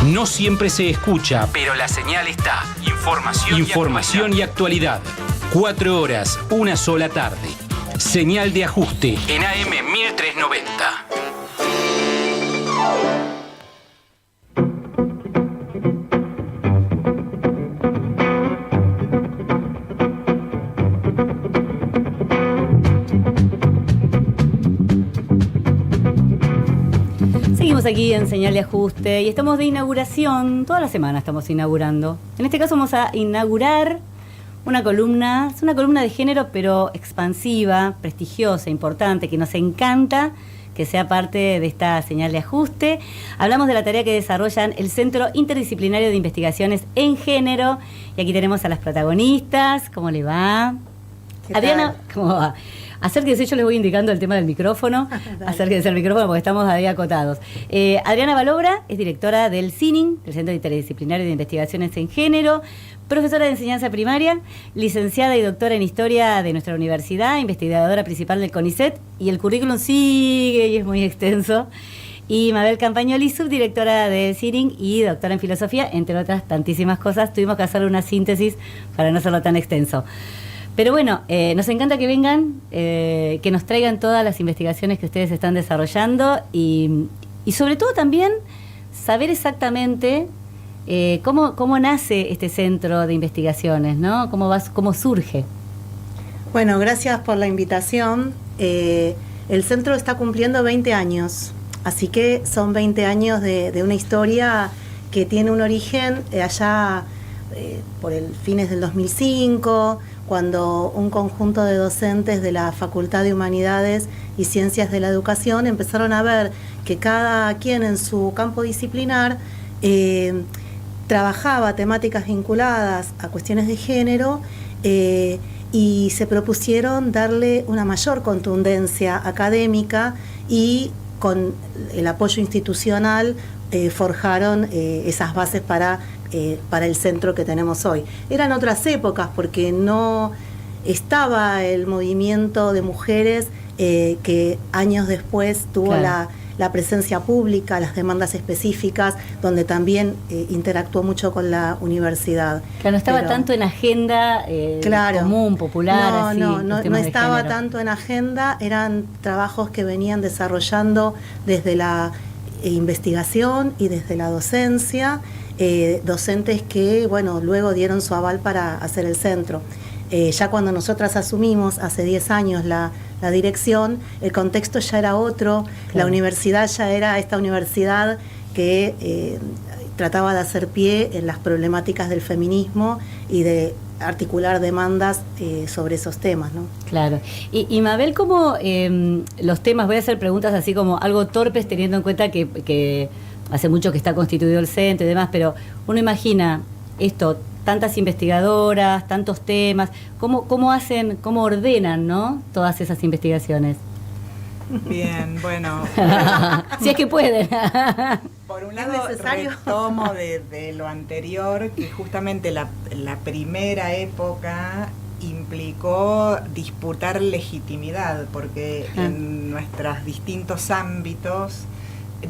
No siempre se escucha, pero la señal está. Información y actualidad. 4 horas, una sola tarde. Señal de ajuste en AM 1390. Seguimos aquí en Señal de Ajuste y estamos de inauguración. Toda la semana estamos inaugurando. En este caso vamos a inaugurar una columna. Es una columna de género, pero expansiva, prestigiosa, importante, que nos encanta que sea parte de esta Señal de Ajuste. Hablamos de la tarea que desarrollan el Centro Interdisciplinario de Investigaciones en Género. Y aquí tenemos a las protagonistas. ¿Cómo le va? Adriana, ¿cómo va? Acérquense, yo les voy indicando el tema del micrófono. Acérquense al micrófono porque estamos ahí acotados. Adriana Balobra es directora del CININ, del Centro Interdisciplinario de Investigaciones en Género, profesora de enseñanza primaria, licenciada y doctora en Historia de nuestra universidad, investigadora principal del CONICET, y el currículum sigue y es muy extenso. Y Mabel Campagnoli, subdirectora del CININ y doctora en Filosofía, entre otras tantísimas cosas. Tuvimos que hacer una síntesis para no hacerlo tan extenso. Pero bueno, nos encanta que vengan, que nos traigan todas las investigaciones que ustedes están desarrollando y sobre todo también saber exactamente cómo nace este centro de investigaciones, ¿no? ¿Cómo surge? Bueno, gracias por la invitación. El centro está cumpliendo 20 años, así que son 20 años de una historia que tiene un origen allá por el fines del 2005, cuando un conjunto de docentes de la Facultad de Humanidades y Ciencias de la Educación empezaron a ver que cada quien en su campo disciplinar trabajaba temáticas vinculadas a cuestiones de género y se propusieron darle una mayor contundencia académica y con el apoyo institucional forjaron esas bases para el centro que tenemos hoy. Eran otras épocas porque no estaba el movimiento de mujeres que años después tuvo la presencia pública, las demandas específicas, donde también interactuó mucho con la universidad. Claro, no estaba tanto en agenda común, popular. No estaba tanto en agenda, eran trabajos que venían desarrollando desde la investigación y desde la docencia, docentes que, bueno, luego dieron su aval para hacer el centro. Ya cuando nosotras asumimos hace 10 años la dirección, el contexto ya era otro, la universidad ya era esta universidad que trataba de hacer pie en las problemáticas del feminismo y de articular demandas sobre esos temas, ¿no? Claro. Y Mabel, ¿cómo los temas, voy a hacer preguntas así como algo torpes teniendo en cuenta que hace mucho que está constituido el centro y demás, pero uno imagina esto, tantas investigadoras, tantos temas, ¿cómo hacen, cómo ordenan, ¿no?, todas esas investigaciones? Bien, bueno. Si es que pueden. Por un lado, retomo de lo anterior, que justamente la primera época implicó disputar legitimidad, porque en nuestros distintos ámbitos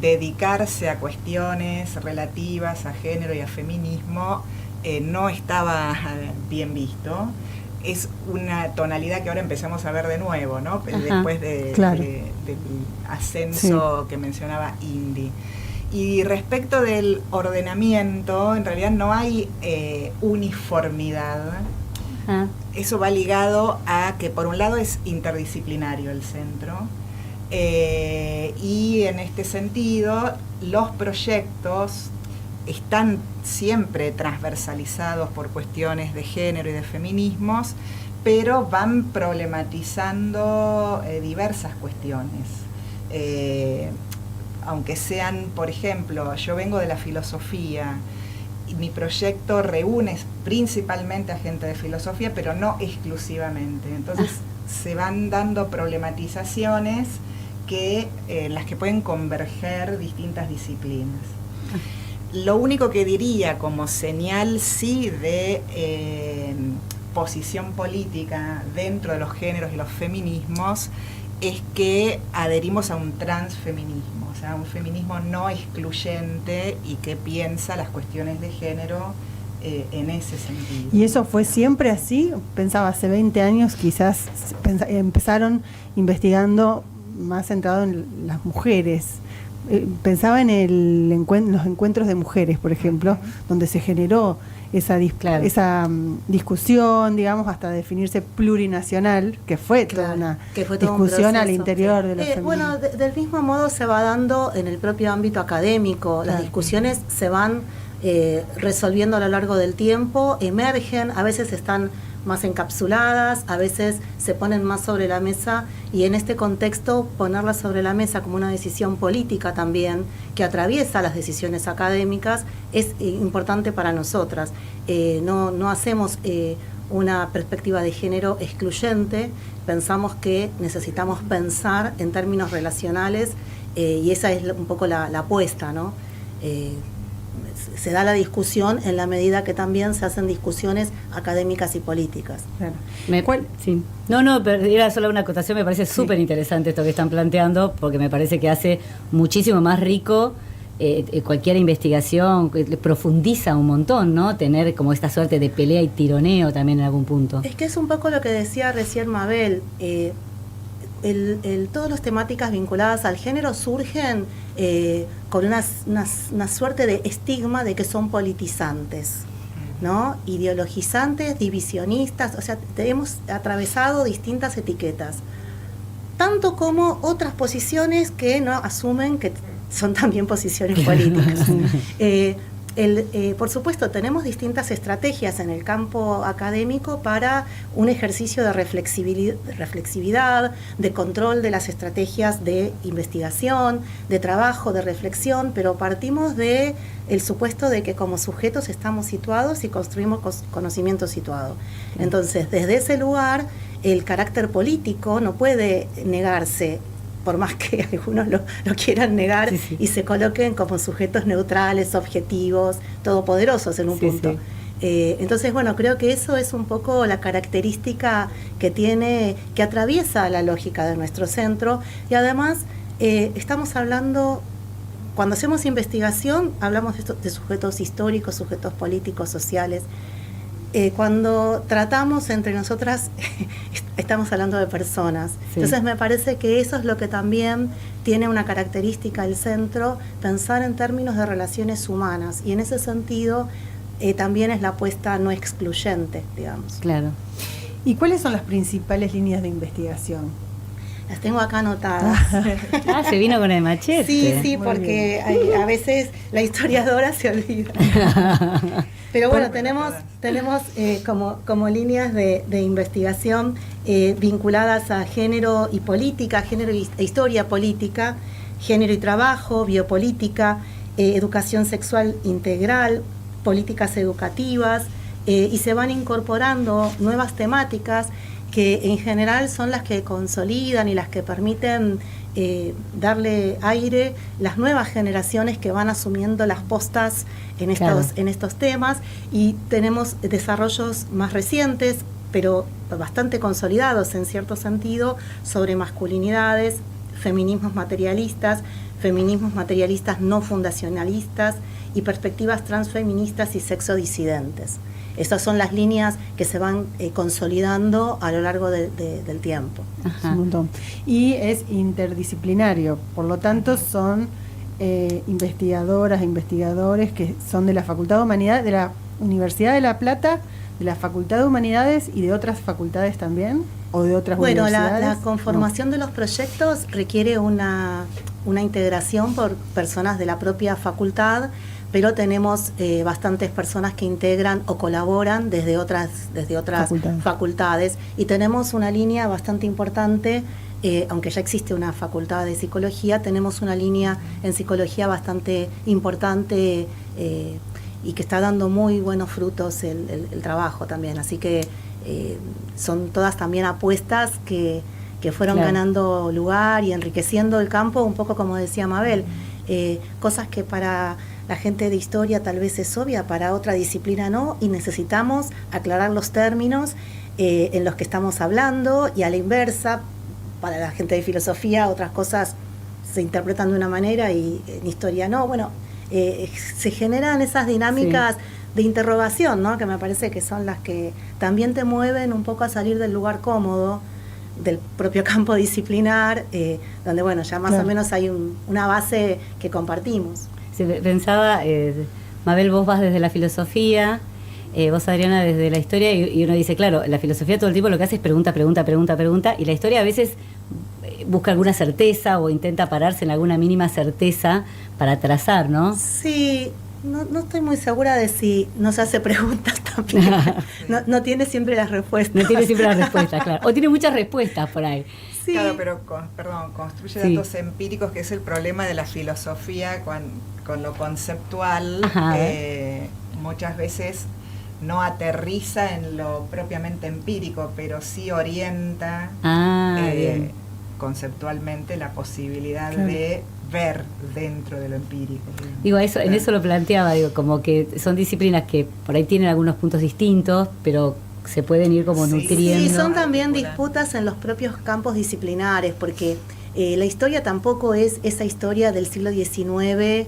dedicarse a cuestiones relativas a género y a feminismo no estaba bien visto. Es una tonalidad que ahora empezamos a ver de nuevo, ¿no? Después del ascenso que mencionaba Indy. Y respecto del ordenamiento, en realidad no hay uniformidad. Eso va ligado a que, por un lado, es interdisciplinario el centro, y en este sentido los proyectos están siempre transversalizados por cuestiones de género y de feminismos, pero van problematizando diversas cuestiones. Aunque sean, por ejemplo, yo vengo de la filosofía y mi proyecto reúne principalmente a gente de filosofía, pero no exclusivamente. Entonces se van dando problematizaciones en las que pueden converger distintas disciplinas. Lo único que diría como señal sí de posición política dentro de los géneros y los feminismos es que adherimos a un transfeminismo, o sea, un feminismo no excluyente y que piensa las cuestiones de género en ese sentido. ¿Y eso fue siempre así? Pensaba, hace 20 años quizás empezaron investigando más centrado en las mujeres. Pensaba en los encuentros de mujeres, por ejemplo, donde se generó esa discusión, digamos, hasta definirse plurinacional, que fue toda una discusión al interior de los feminismos. Bueno, del mismo modo se va dando en el propio ámbito académico. Las discusiones se van resolviendo a lo largo del tiempo, emergen, a veces están más encapsuladas, a veces se ponen más sobre la mesa, y en este contexto ponerlas sobre la mesa como una decisión política también que atraviesa las decisiones académicas es importante para nosotras. No hacemos una perspectiva de género excluyente, pensamos que necesitamos pensar en términos relacionales, y esa es un poco la apuesta, ¿no? Se da la discusión en la medida que también se hacen discusiones académicas y políticas. Claro. Sí. No, pero era solo una acotación, me parece súper interesante esto que están planteando, porque me parece que hace muchísimo más rico cualquier investigación, profundiza un montón, ¿no? Tener como esta suerte de pelea y tironeo también en algún punto. Es que es un poco lo que decía recién Mabel, todas las temáticas vinculadas al género surgen con una suerte de estigma de que son politizantes, ¿no? Ideologizantes, divisionistas, o sea, hemos atravesado distintas etiquetas, tanto como otras posiciones que no asumen que son también posiciones políticas. Por supuesto, tenemos distintas estrategias en el campo académico para un ejercicio de reflexividad, de control de las estrategias de investigación, de trabajo, de reflexión, pero partimos del supuesto de que como sujetos estamos situados y construimos conocimiento situado. Entonces, desde ese lugar, el carácter político no puede negarse, por más que algunos lo quieran negar, y se coloquen como sujetos neutrales, objetivos, todopoderosos en un punto. Entonces, bueno, creo que eso es un poco la característica que atraviesa la lógica de nuestro centro, y además estamos hablando, cuando hacemos investigación, hablamos de sujetos históricos, sujetos políticos, sociales. Cuando tratamos entre nosotras, estamos hablando de personas. Entonces me parece que eso es lo que también tiene una característica del centro, pensar en términos de relaciones humanas, y en ese sentido también es la apuesta no excluyente, digamos. Claro. ¿Y cuáles son las principales líneas de investigación? Las tengo acá anotadas. Se vino con el machete. Sí, porque a veces la historiadora se olvida. Pero bueno, tenemos como líneas de investigación vinculadas a género y política, género e historia política, género y trabajo, biopolítica, educación sexual integral, políticas educativas, y se van incorporando nuevas temáticas que en general son las que consolidan y las que permiten darle aire las nuevas generaciones que van asumiendo las postas en estos temas, y tenemos desarrollos más recientes, pero bastante consolidados en cierto sentido, sobre masculinidades, feminismos materialistas no fundacionalistas y perspectivas transfeministas y sexodisidentes. Estas son las líneas que se van consolidando a lo largo del tiempo. Ajá. Un montón. Y es interdisciplinario, por lo tanto son investigadoras e investigadores que son de la Facultad de Humanidades, de la Universidad de La Plata, de la Facultad de Humanidades y de otras facultades también, o de otras universidades. Bueno, la conformación de los proyectos requiere una integración por personas de la propia facultad, pero tenemos bastantes personas que integran o colaboran desde otras facultades, y tenemos una línea bastante importante, aunque ya existe una facultad de psicología, tenemos una línea en psicología bastante importante y que está dando muy buenos frutos el trabajo también, así que son todas también apuestas que fueron ganando lugar y enriqueciendo el campo, un poco como decía Mabel, cosas que para la gente de historia tal vez es obvia, para otra disciplina no, y necesitamos aclarar los términos en los que estamos hablando, y a la inversa, para la gente de filosofía otras cosas se interpretan de una manera y en historia no. Bueno, se generan esas dinámicas de interrogación, ¿no? Que me parece que son las que también te mueven un poco a salir del lugar cómodo, del propio campo disciplinar, donde, bueno, ya más o menos hay una base que compartimos. Pensaba, Mabel, vos vas desde la filosofía, vos, Adriana, desde la historia, y uno dice, claro, la filosofía todo el tiempo lo que hace es pregunta, y la historia a veces busca alguna certeza o intenta pararse en alguna mínima certeza para trazar, ¿no? Sí, no estoy muy segura de si nos hace preguntas también. No tiene siempre las respuestas. No tiene siempre las respuestas, claro. O tiene muchas respuestas por ahí. Sí. Claro, pero construye datos empíricos, que es el problema de la filosofía con lo conceptual, que muchas veces no aterriza en lo propiamente empírico, pero sí orienta conceptualmente la posibilidad de ver dentro de lo empírico. Digo, en eso lo planteaba, como que son disciplinas que por ahí tienen algunos puntos distintos, pero se pueden ir como nutriendo. Sí, son también disputas en los propios campos disciplinares, porque la historia tampoco es esa historia del siglo XIX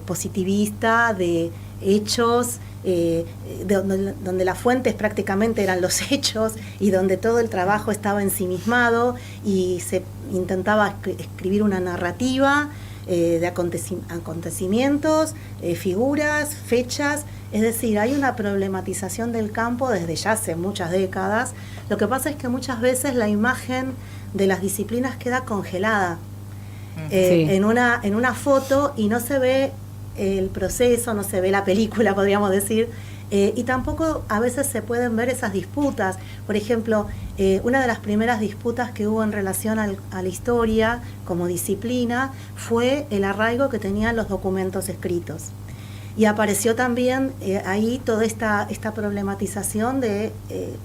positivista, de hechos, donde las fuentes prácticamente eran los hechos y donde todo el trabajo estaba ensimismado y se intentaba escribir una narrativa de acontecimientos, figuras, fechas. Es decir, hay una problematización del campo desde ya hace muchas décadas. Lo que pasa es que muchas veces la imagen de las disciplinas queda congelada en una foto y no se ve el proceso, no se ve la película, podríamos decir, y tampoco a veces se pueden ver esas disputas. Por ejemplo, una de las primeras disputas que hubo en relación a la historia como disciplina fue el arraigo que tenían los documentos escritos. Y apareció también ahí toda esta problematización de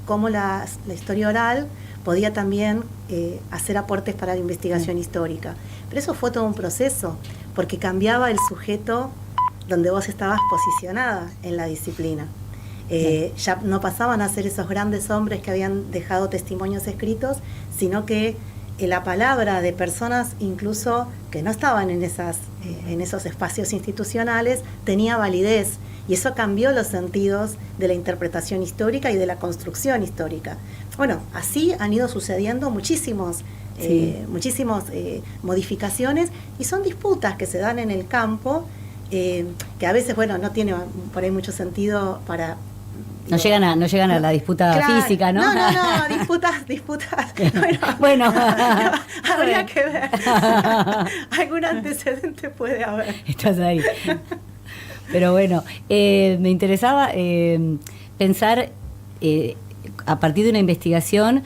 cómo la historia oral podía también hacer aportes para la investigación histórica. Pero eso fue todo un proceso, porque cambiaba el sujeto donde vos estabas posicionada en la disciplina. Ya no pasaban a ser esos grandes hombres que habían dejado testimonios escritos, sino que la palabra de personas incluso que no estaban en esos espacios institucionales tenía validez, y eso cambió los sentidos de la interpretación histórica y de la construcción histórica. Bueno, así han ido sucediendo muchísimas modificaciones, y son disputas que se dan en el campo, que a veces, bueno, no tiene por ahí mucho sentido para... No llegan a la disputa física, ¿no? No, disputas. Bueno. Habría que ver. Algún antecedente puede haber. Estás ahí. Pero bueno, me interesaba pensar, a partir de una investigación,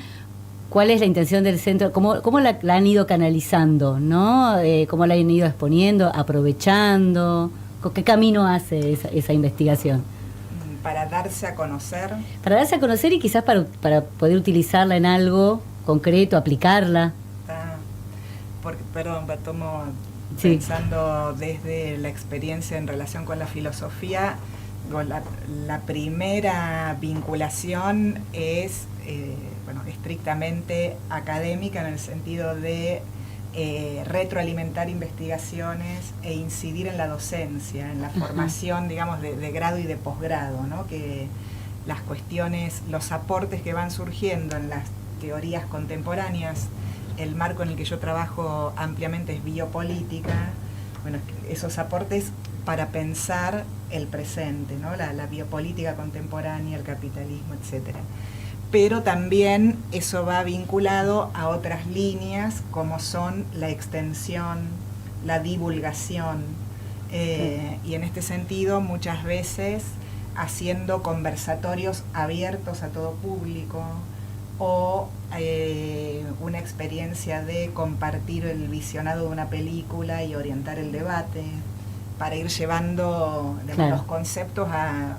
cuál es la intención del centro, cómo la han ido canalizando, ¿no? Cómo la han ido exponiendo, aprovechando, ¿qué camino hace esa investigación? Para darse a conocer. Para darse a conocer y quizás para poder utilizarla en algo concreto, aplicarla. Tomo pensando desde la experiencia en relación con la filosofía, la primera vinculación es estrictamente académica, en el sentido de retroalimentar investigaciones e incidir en la docencia, en la formación, digamos, de grado y de posgrado, ¿no? Que las cuestiones, los aportes que van surgiendo en las teorías contemporáneas, el marco en el que yo trabajo ampliamente es biopolítica, bueno, esos aportes para pensar el presente, ¿no? La biopolítica contemporánea, el capitalismo, etcétera. Pero también eso va vinculado a otras líneas como son la extensión, la divulgación, y en este sentido muchas veces haciendo conversatorios abiertos a todo público, o una experiencia de compartir el visionado de una película y orientar el debate, para ir llevando los conceptos a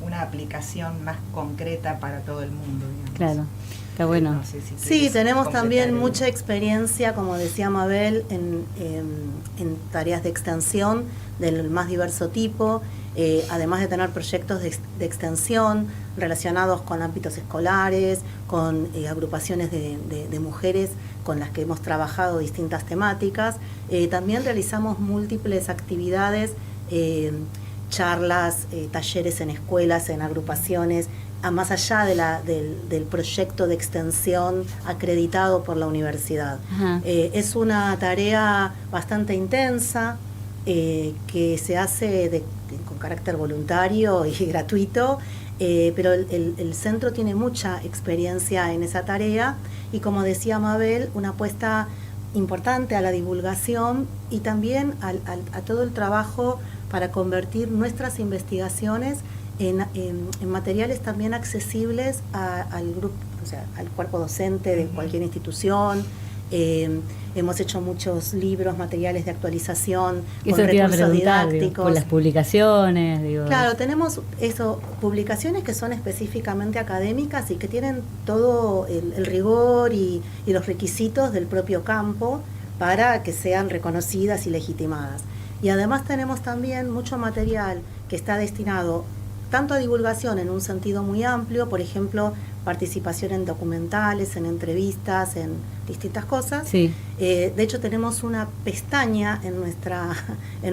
una aplicación más concreta para todo el mundo, digamos. Claro, está bueno. No sé si tenemos también mucha experiencia, como decía Mabel, en tareas de extensión del más diverso tipo. además de tener proyectos de extensión relacionados con ámbitos escolares, con agrupaciones de mujeres con las que hemos trabajado distintas temáticas. También realizamos múltiples actividades, charlas, talleres en escuelas, en agrupaciones, más allá del proyecto de extensión acreditado por la universidad. Es una tarea bastante intensa, que se hace con carácter voluntario y gratuito, pero el centro tiene mucha experiencia en esa tarea y, como decía Mabel, una apuesta importante a la divulgación y también a todo el trabajo para convertir nuestras investigaciones en materiales también accesibles al grupo, o sea, al cuerpo docente de cualquier institución. Hemos hecho muchos libros, materiales de actualización, con recursos didácticos. Con las publicaciones. Claro, tenemos publicaciones que son específicamente académicas y que tienen todo el rigor y los requisitos del propio campo para que sean reconocidas y legitimadas. Y además tenemos también mucho material que está destinado tanto a divulgación en un sentido muy amplio, por ejemplo, participación en documentales, en entrevistas, en distintas cosas. Sí. De hecho, tenemos una pestaña en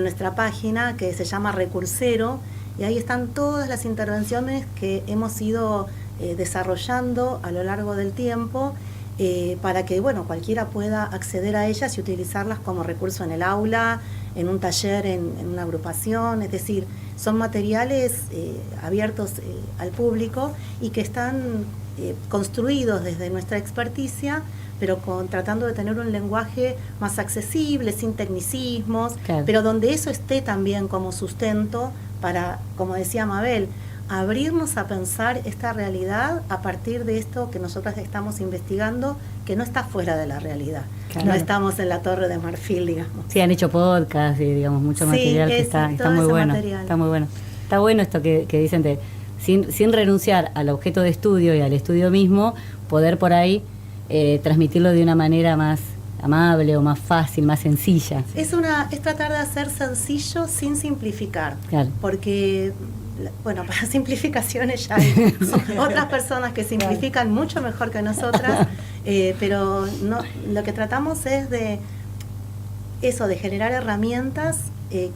nuestra página que se llama Recursero, y ahí están todas las intervenciones que hemos ido desarrollando a lo largo del tiempo, para que cualquiera pueda acceder a ellas y utilizarlas como recurso en el aula, en un taller, en una agrupación. Es decir, son materiales abiertos al público y que están construidos desde nuestra experticia, pero tratando de tener un lenguaje más accesible, sin tecnicismos, claro, pero donde eso esté también como sustento para, como decía Mabel, abrirnos a pensar esta realidad a partir de esto que nosotras estamos investigando, que no está fuera de la realidad. Claro. No estamos en la Torre de Marfil, digamos. Sí, han hecho podcast y, digamos, mucho material que está muy bueno. Está muy bueno. Está bueno esto que dicen de, sin renunciar al objeto de estudio y al estudio mismo, poder por ahí transmitirlo de una manera más amable o más fácil, más sencilla. Es tratar de hacer sencillo sin simplificar. Claro. Porque para simplificaciones ya hay otras personas que simplifican mucho mejor que nosotras, pero no, lo que tratamos es de generar herramientas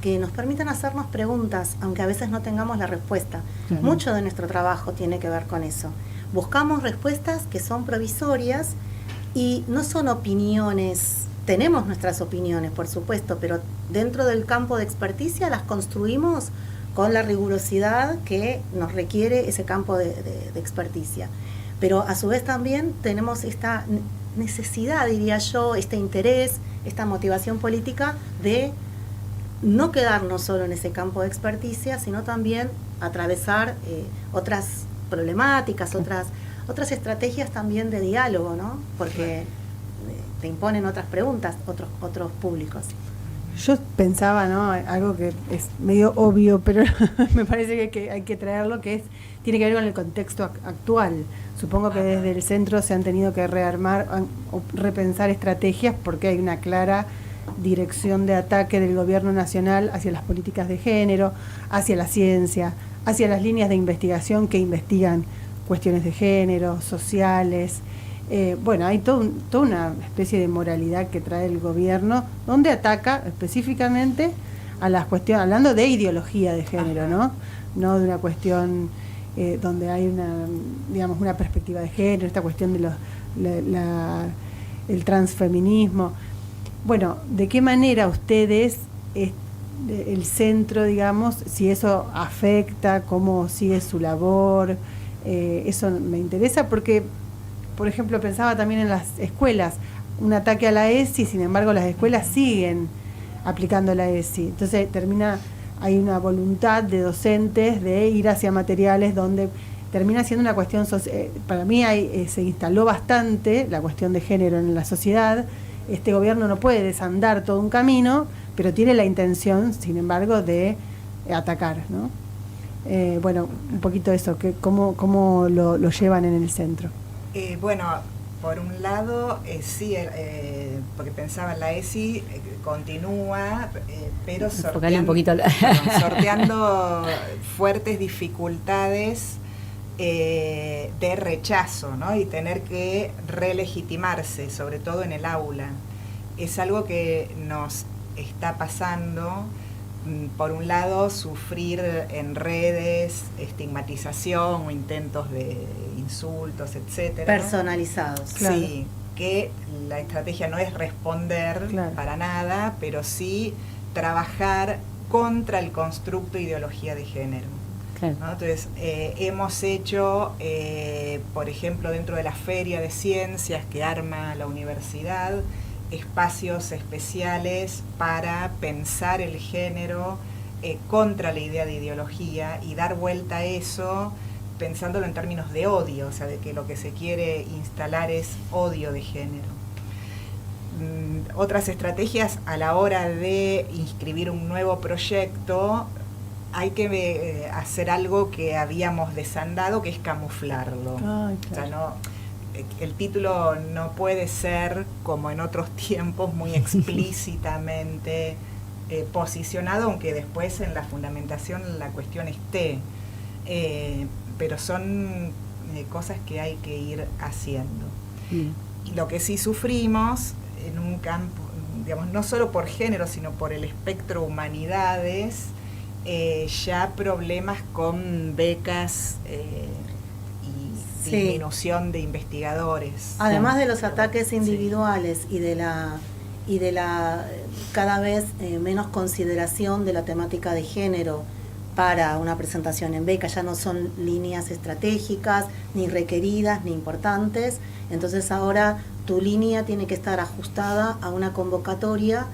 que nos permitan hacernos preguntas, aunque a veces no tengamos la respuesta. Claro. Mucho de nuestro trabajo tiene que ver con eso. Buscamos respuestas que son provisorias y no son opiniones. Tenemos nuestras opiniones, por supuesto, pero dentro del campo de experticia las construimos con la rigurosidad que nos requiere ese campo de experticia. Pero a su vez también tenemos esta necesidad, diría yo, este interés, esta motivación política de no quedarnos solo en ese campo de experticia, sino también atravesar otras problemáticas, otras estrategias también de diálogo, ¿no? Porque te imponen otras preguntas, otros públicos. Yo pensaba, ¿no?, algo que es medio obvio, pero me parece que hay que traerlo, tiene que ver con el contexto actual. Supongo que desde el centro se han tenido que rearmar o repensar estrategias porque hay una clara dirección de ataque del gobierno nacional hacia las políticas de género, hacia la ciencia, hacia las líneas de investigación que investigan cuestiones de género, sociales. Hay toda una especie de moralidad que trae el gobierno, donde ataca específicamente a las cuestiones, hablando de ideología de género, no de una cuestión donde hay una perspectiva de género, esta cuestión de el transfeminismo. Bueno, ¿de qué manera ustedes, el centro, digamos, si eso afecta, cómo sigue su labor? Eso me interesa porque, por ejemplo, pensaba también en las escuelas, un ataque a la ESI, sin embargo las escuelas siguen aplicando la ESI. Entonces hay una voluntad de docentes de ir hacia materiales donde termina siendo una cuestión social. Para mí se instaló bastante la cuestión de género en la sociedad. Este gobierno no puede desandar todo un camino, pero tiene la intención, sin embargo, de atacar, ¿no? Un poquito eso, cómo lo llevan en el centro. Por un lado, sí, porque pensaba en la ESI, continúa, pero sorteando fuertes dificultades de rechazo, ¿no? Y tener que relegitimarse, sobre todo en el aula. Es algo que nos está pasando. Por un lado, sufrir en redes estigmatización o intentos de insultos, etcétera. Personalizados. Claro. Sí, que la estrategia no es responder para nada, pero sí trabajar contra el constructo ideología de género. Claro. ¿No? Entonces, hemos hecho, por ejemplo, dentro de la Feria de Ciencias que arma la universidad, espacios especiales para pensar el género contra la idea de ideología y dar vuelta a eso pensándolo en términos de odio, o sea, de que lo que se quiere instalar es odio de género. Otras estrategias a la hora de inscribir un nuevo proyecto, hay que hacer algo que habíamos desandado, que es camuflarlo. Ay, claro. O sea, no, el título no puede ser, como en otros tiempos, muy explícitamente posicionado, aunque después en la fundamentación la cuestión esté. Pero son cosas que hay que ir haciendo. Y lo que sí sufrimos en un campo, digamos, no solo por género, sino por el espectro humanidades, ya problemas con becas disminución de investigadores. Además de los ataques individuales y de la cada vez menos consideración de la temática de género para una presentación en beca, ya no son líneas estratégicas, ni requeridas, ni importantes. Entonces ahora tu línea tiene que estar ajustada a una convocatoria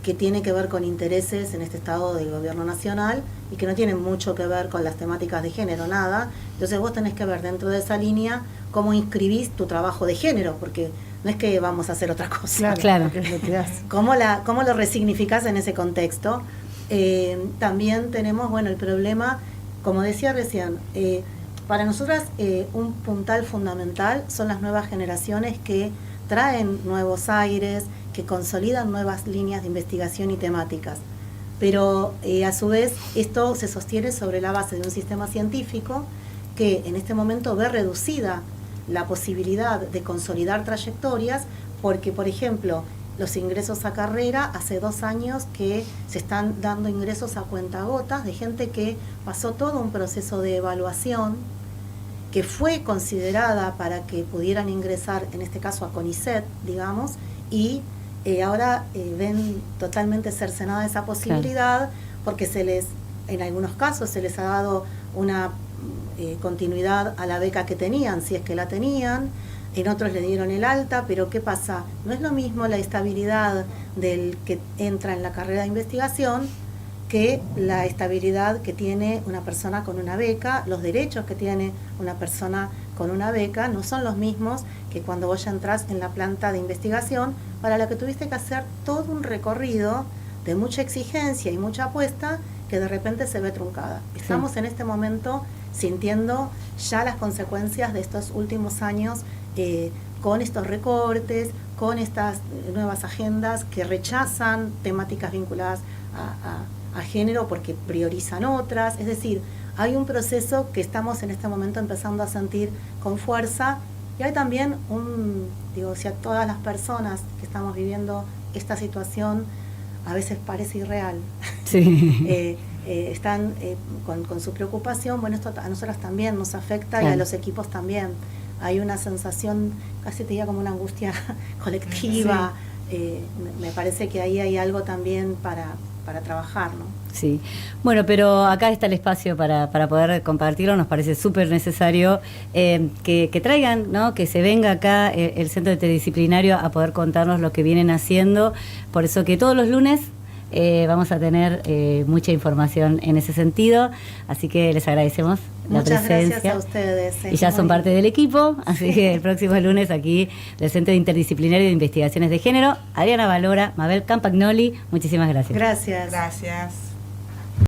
que tiene que ver con intereses en este estado del gobierno nacional y que no tienen mucho que ver con las temáticas de género, nada. Entonces vos tenés que ver dentro de esa línea cómo inscribís tu trabajo de género, porque no es que vamos a hacer otra cosa. Claro. ¿Cómo lo resignificás en ese contexto? También tenemos, el problema, como decía recién, para nosotras un puntal fundamental son las nuevas generaciones que traen nuevos aires, que consolidan nuevas líneas de investigación y temáticas. Pero a su vez esto se sostiene sobre la base de un sistema científico que en este momento ve reducida la posibilidad de consolidar trayectorias porque, por ejemplo, los ingresos a carrera, hace 2 años que se están dando ingresos a cuentagotas de gente que pasó todo un proceso de evaluación, que fue considerada para que pudieran ingresar, en este caso a CONICET, digamos, y ahora ven totalmente cercenada esa posibilidad porque en algunos casos se les ha dado una continuidad a la beca que tenían, si es que la tenían. En otros le dieron el alta, pero ¿qué pasa? No es lo mismo la estabilidad del que entra en la carrera de investigación que la estabilidad que tiene una persona con una beca. Los derechos que tiene una persona con una beca no son los mismos que cuando vos ya entrás en la planta de investigación, para la que tuviste que hacer todo un recorrido de mucha exigencia y mucha apuesta que de repente se ve truncada. Estamos en este momento sintiendo ya las consecuencias de estos últimos años con estos recortes, con estas nuevas agendas que rechazan temáticas vinculadas a género porque priorizan otras. Es decir, hay un proceso que estamos en este momento empezando a sentir con fuerza y hay también si a todas las personas que estamos viviendo esta situación a veces parece irreal. Sí. Están con su preocupación, esto a nosotras también nos afecta, claro, y a los equipos también. Hay una sensación, casi te diría como una angustia colectiva. Sí. Me parece que ahí hay algo también para trabajar, ¿no? Sí, pero acá está el espacio para poder compartirlo. Nos parece súper necesario que traigan, ¿no? Que se venga acá el Centro Interdisciplinario a poder contarnos lo que vienen haciendo. Por eso que todos los lunes vamos a tener mucha información en ese sentido, así que les agradecemos la presencia. Muchas gracias a ustedes. Y ya son parte del equipo, así que el próximo lunes aquí del Centro Interdisciplinario de Investigaciones de Género, Adriana Valora, Mabel Campagnoli, muchísimas gracias. Gracias. Gracias.